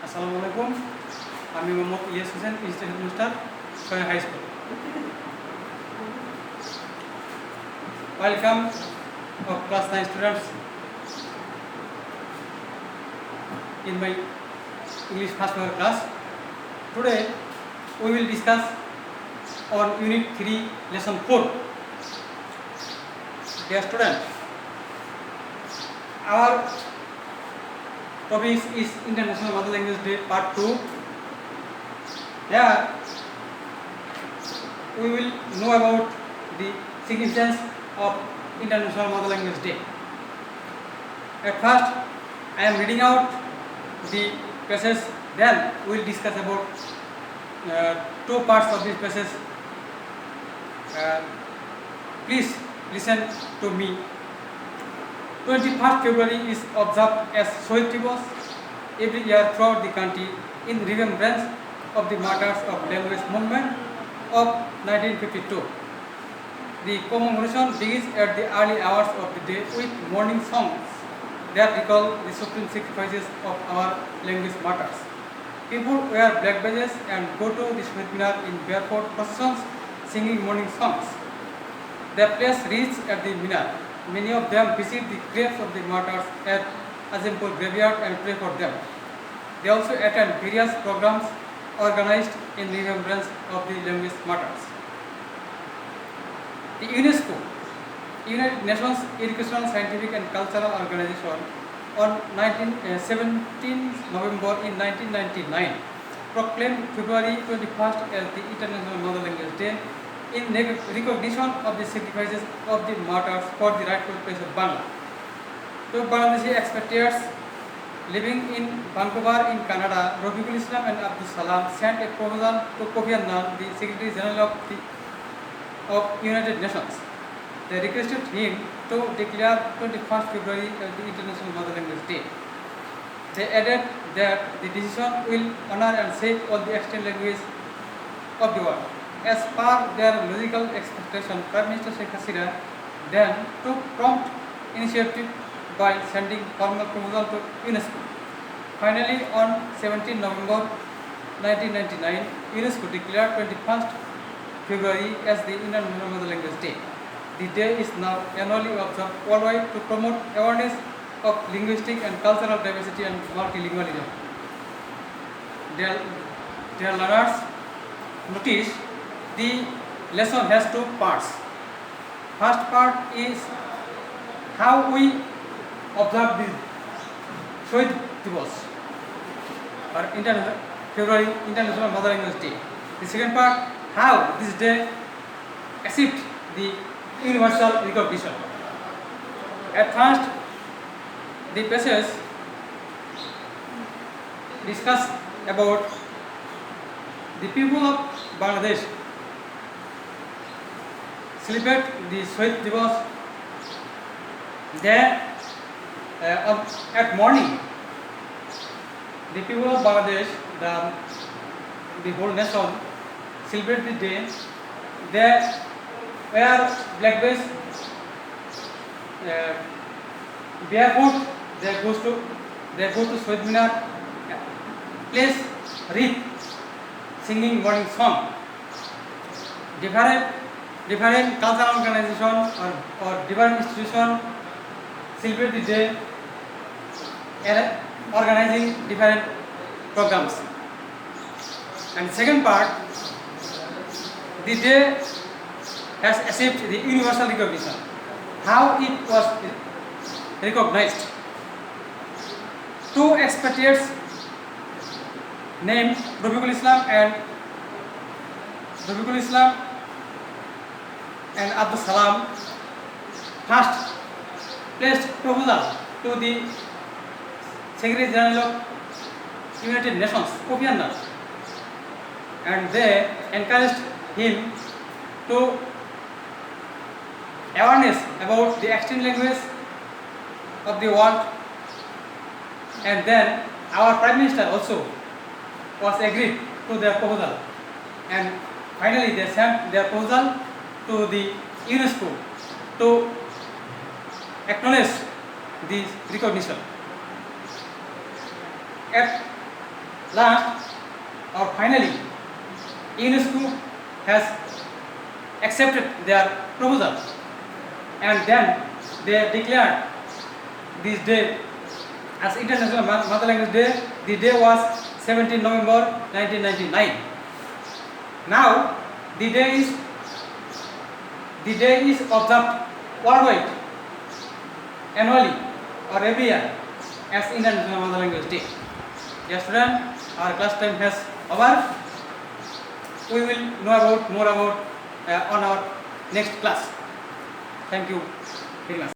আসসালামু আলাইকুম। আমি Mohammad Ilias Hossain, institute headmaster, Soya high school. Welcome of class 9 students in my English first hour class. Today we will discuss on Unit 3, Lesson 4. Dear students, our topic is International Mother Language Day Part 2. Here we will know about the significance of International Mother Language Day. At first, I am reading out the passage, then we will discuss about two parts of this passage. Please listen to me. 21st February is observed as Shohid Divas every year throughout the country in remembrance of the martyrs of language movement of 1952. The commemoration begins at the early hours of the day with morning songs that recall the supreme sacrifices of our language martyrs. People wear black badges and go to the Shohid Minar in barefoot processions singing morning songs. Their place reaches at the Minar. Many of them visit the graves of the martyrs at Azimpur graveyard and pray for them. They also attend various programs organized in remembrance of the language martyrs. The UNESCO, United Nations Educational, Scientific and Cultural Organization, on 17 November in 1999 proclaimed February 21st as the International Mother Language Day in recognition of the sacrifices of the martyrs for the rightful place of Bangla. Two Bangladeshi expatriates living in Vancouver in Canada, Rafiqul Islam and Abdul Salam, sent a proposal to Kofi Annan, the Secretary General of United Nations. They requested him to declare 21st February as the International Mother Language Day. They added that the decision will honor and save all the extant languages of the world. As per their logical expectation, Prime Minister Sheikh Hasina then took prompt initiative by sending formal proposal to UNESCO. Finally, on 17 November 1999, UNESCO declared 21st February as the International Mother Language Day. The day is now annually observed worldwide to promote awareness of linguistic and cultural diversity and multilingualism. Dear learners, notice the lesson has two parts. First part is how we observe the Shohid Divas or February International Mother Language Day. The second part, how this day achieved the universal recognition. At first, the passage discuss about the people of Bangladesh celebrate the Shohid Divas. They at morning, the people of Bangladesh, the whole nation celebrate the day. They wear black badge, barefoot. They go to Shohid Minar, place wreath, singing morning song. Different cultural organization or different institution celebrate the day and organizing different programs. And second part, the day has achieved the universal recognition. How it was recognized? Two expatriates named Rafiqul Islam and Abdul Salam first placed proposal to the Secretary General of United Nations, Kofi Annan, and they encouraged him to awareness about the extant language of the world, and then our Prime Minister also was agreed to their proposal, and finally they sent their proposal to the UNESCO to acknowledge this recognition. At last or finally, UNESCO has accepted their proposal, and then they declared this day as International Mother Language Day. The day was 17 November 1999. Now the day is observed worldwide annually or every year as International Mother Language Day. Yes, student, our class time has over. We will know more about on our next class. Thank you very much.